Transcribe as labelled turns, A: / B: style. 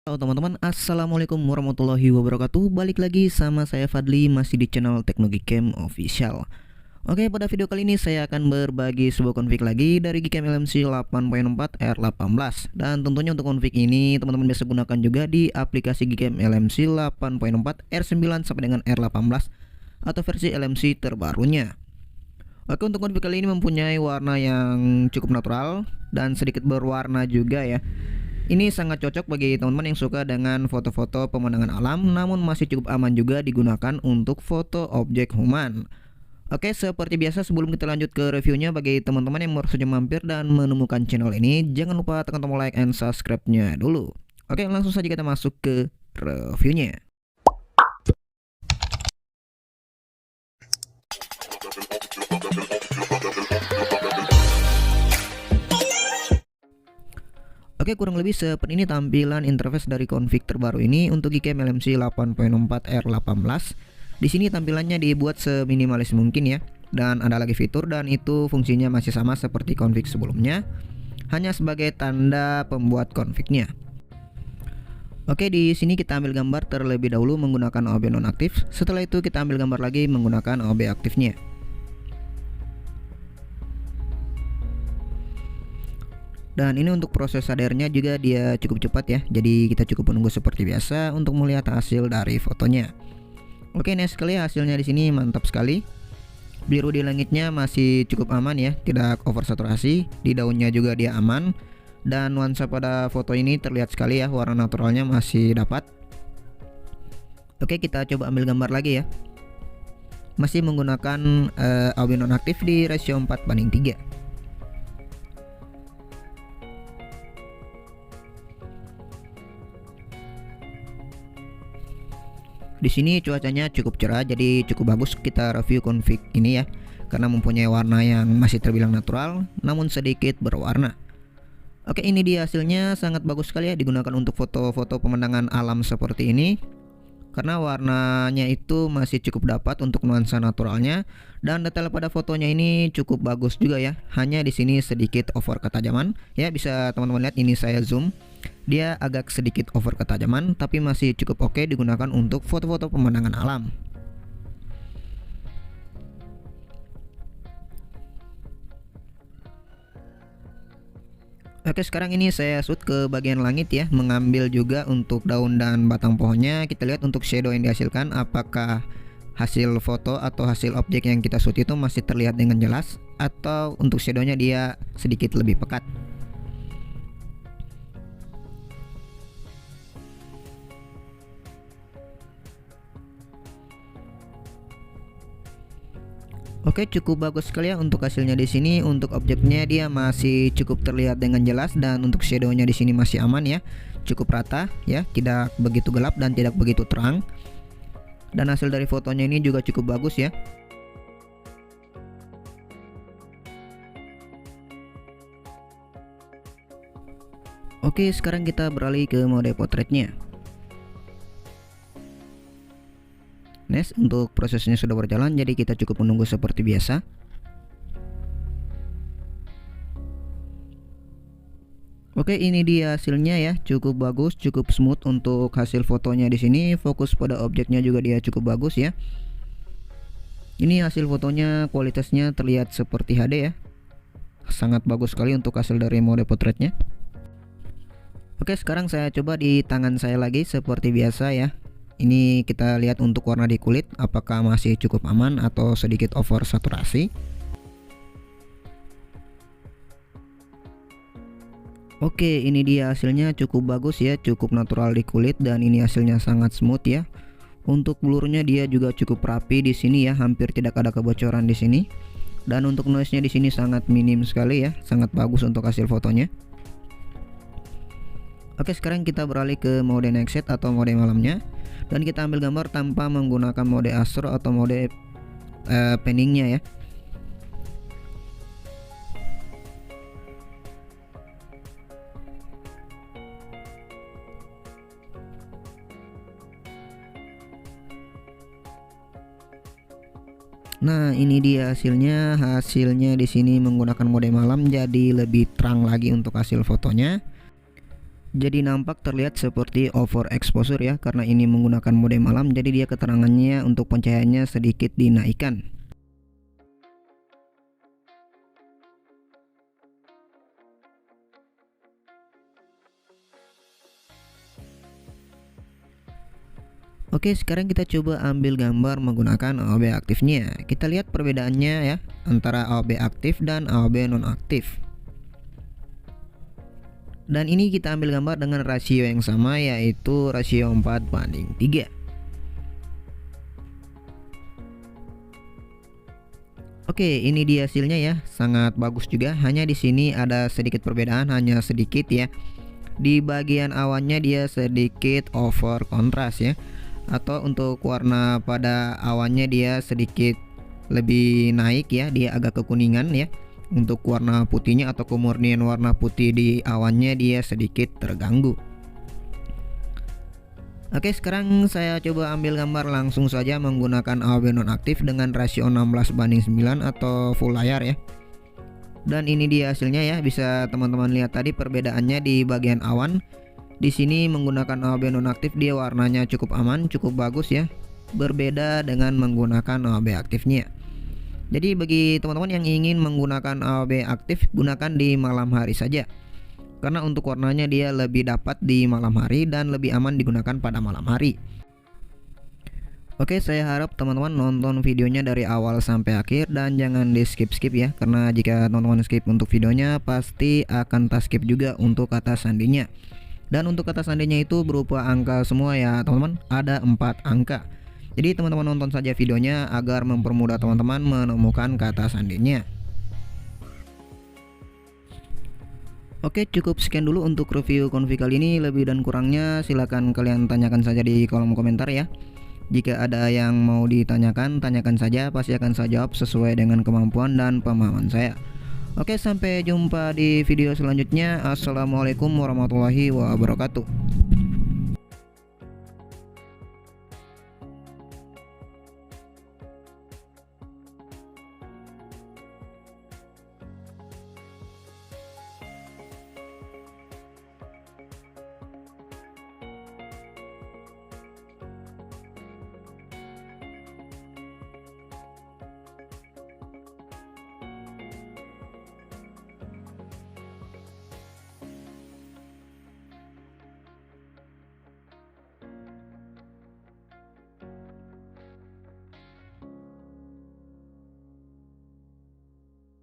A: Halo teman-teman, assalamualaikum warahmatullahi wabarakatuh. Balik lagi sama saya Fadli, masih di channel Teknologi Cam Official. Oke, pada video kali ini saya akan berbagi sebuah config lagi dari Gcam LMC 8.4 R18. Dan tentunya untuk config ini teman-teman bisa gunakan juga di aplikasi Gcam LMC 8.4 R9 sampai dengan R18 atau versi LMC terbarunya. Oke, untuk config kali ini mempunyai warna yang cukup natural dan sedikit berwarna juga ya. Ini sangat cocok bagi teman-teman yang suka dengan foto-foto pemandangan alam, namun masih cukup aman juga digunakan untuk foto objek human. Oke, seperti biasa sebelum kita lanjut ke reviewnya, bagi teman-teman yang baru saja mampir dan menemukan channel ini, jangan lupa tekan tombol like and subscribe-nya dulu. Oke, langsung saja kita masuk ke reviewnya. Oke, kurang lebih seperti ini tampilan interface dari config terbaru ini untuk Gcam LMC 8.4 R18. Di sini tampilannya dibuat seminimalis mungkin ya. Dan ada lagi fitur dan itu fungsinya masih sama seperti config sebelumnya, hanya sebagai tanda pembuat confignya. Oke, di sini kita ambil gambar terlebih dahulu menggunakan OB nonaktif. Setelah itu kita ambil gambar lagi menggunakan OB aktifnya. Dan ini untuk proses HDR-nya juga dia cukup cepat ya. Jadi kita cukup menunggu seperti biasa untuk melihat hasil dari fotonya. Oke, nice sekali hasilnya di sini, mantap sekali. Biru di langitnya masih cukup aman ya, tidak oversaturasi. Di daunnya juga dia aman. Dan nuansa pada foto ini terlihat sekali ya, warna naturalnya masih dapat. Oke, kita coba ambil gambar lagi ya. Masih menggunakan AOB nonaktif di rasio 4:3. Di sini cuacanya cukup cerah, jadi cukup bagus kita review config ini ya, karena mempunyai warna yang masih terbilang natural namun sedikit berwarna. Oke, ini dia hasilnya, sangat bagus sekali ya digunakan untuk foto-foto pemandangan alam seperti ini, karena warnanya itu masih cukup dapat untuk nuansa naturalnya, dan detail pada fotonya ini cukup bagus juga ya. Hanya di sini sedikit over ketajaman ya, bisa teman-teman lihat, ini saya zoom. Dia agak sedikit over ketajaman, tapi masih cukup oke digunakan untuk foto-foto pemandangan alam. Oke, sekarang ini saya shoot ke bagian langit ya, mengambil juga untuk daun dan batang pohonnya. Kita lihat untuk shadow yang dihasilkan, apakah hasil foto atau hasil objek yang kita shoot itu masih terlihat dengan jelas, atau untuk shadownya dia sedikit lebih pekat. Oke, cukup bagus sekali ya untuk hasilnya di sini. Untuk objeknya dia masih cukup terlihat dengan jelas, dan untuk shadownya di sini masih aman ya, cukup rata ya, tidak begitu gelap dan tidak begitu terang. Dan hasil dari fotonya ini juga cukup bagus ya. Oke, sekarang kita beralih ke mode potretnya. Next, untuk prosesnya sudah berjalan, jadi kita cukup menunggu seperti biasa. Oke, ini dia hasilnya ya, cukup bagus, cukup smooth untuk hasil fotonya di sini. Fokus pada objeknya juga dia cukup bagus ya. Ini hasil fotonya, kualitasnya terlihat seperti HD ya. Sangat bagus sekali untuk hasil dari mode potretnya. Oke, sekarang saya coba di tangan saya lagi seperti biasa ya. Ini kita lihat untuk warna di kulit, apakah masih cukup aman atau sedikit over saturasi. Oke, ini dia hasilnya, cukup bagus ya, cukup natural di kulit, dan ini hasilnya sangat smooth ya. Untuk blurnya dia juga cukup rapi di sini ya, hampir tidak ada kebocoran di sini. Dan untuk noise-nya di sini sangat minim sekali ya, sangat bagus untuk hasil fotonya. Oke, sekarang kita beralih ke mode night set atau mode malamnya, dan kita ambil gambar tanpa menggunakan mode astro atau mode panningnya ya. Nah, ini dia hasilnya. Di sini menggunakan mode malam, jadi lebih terang lagi untuk hasil fotonya. Jadi nampak terlihat seperti overexposure ya, karena ini menggunakan mode malam, jadi dia keterangannya untuk pencahayaannya sedikit dinaikkan. Oke, sekarang kita coba ambil gambar menggunakan AOB aktifnya. Kita lihat perbedaannya ya antara AOB aktif dan AOB nonaktif. Dan ini kita ambil gambar dengan rasio yang sama, yaitu rasio 4:3. Oke, ini dia hasilnya ya, sangat bagus juga. Hanya di sini ada sedikit perbedaan, hanya sedikit ya. Di bagian awannya dia sedikit over kontras ya. Atau untuk warna pada awannya dia sedikit lebih naik ya, dia agak kekuningan ya. Untuk warna putihnya atau kemurnian warna putih di awannya dia sedikit terganggu. Oke, sekarang saya coba ambil gambar langsung saja menggunakan AOB nonaktif dengan rasio 16:9 atau full layar ya. Dan ini dia hasilnya ya, bisa teman-teman lihat tadi perbedaannya di bagian awan. Di sini menggunakan AOB nonaktif dia warnanya cukup aman, cukup bagus ya. Berbeda dengan menggunakan AOB aktifnya. Jadi bagi teman-teman yang ingin menggunakan AOB aktif, gunakan di malam hari saja. Karena untuk warnanya dia lebih dapat di malam hari dan lebih aman digunakan pada malam hari. Oke, saya harap teman-teman nonton videonya dari awal sampai akhir dan jangan di skip-skip ya. Karena jika teman-teman skip untuk videonya, pasti akan skip juga untuk kata sandinya. Dan untuk kata sandinya itu berupa angka semua ya teman-teman, ada 4 angka. Jadi teman-teman nonton saja videonya agar mempermudah teman-teman menemukan kata sandinya. Oke, cukup sekian dulu untuk review config kali ini. Lebih dan kurangnya silahkan kalian tanyakan saja di kolom komentar ya. Jika ada yang mau ditanyakan, tanyakan saja, pasti akan saya jawab sesuai dengan kemampuan dan pemahaman saya. Oke, sampai jumpa di video selanjutnya. Assalamualaikum warahmatullahi wabarakatuh.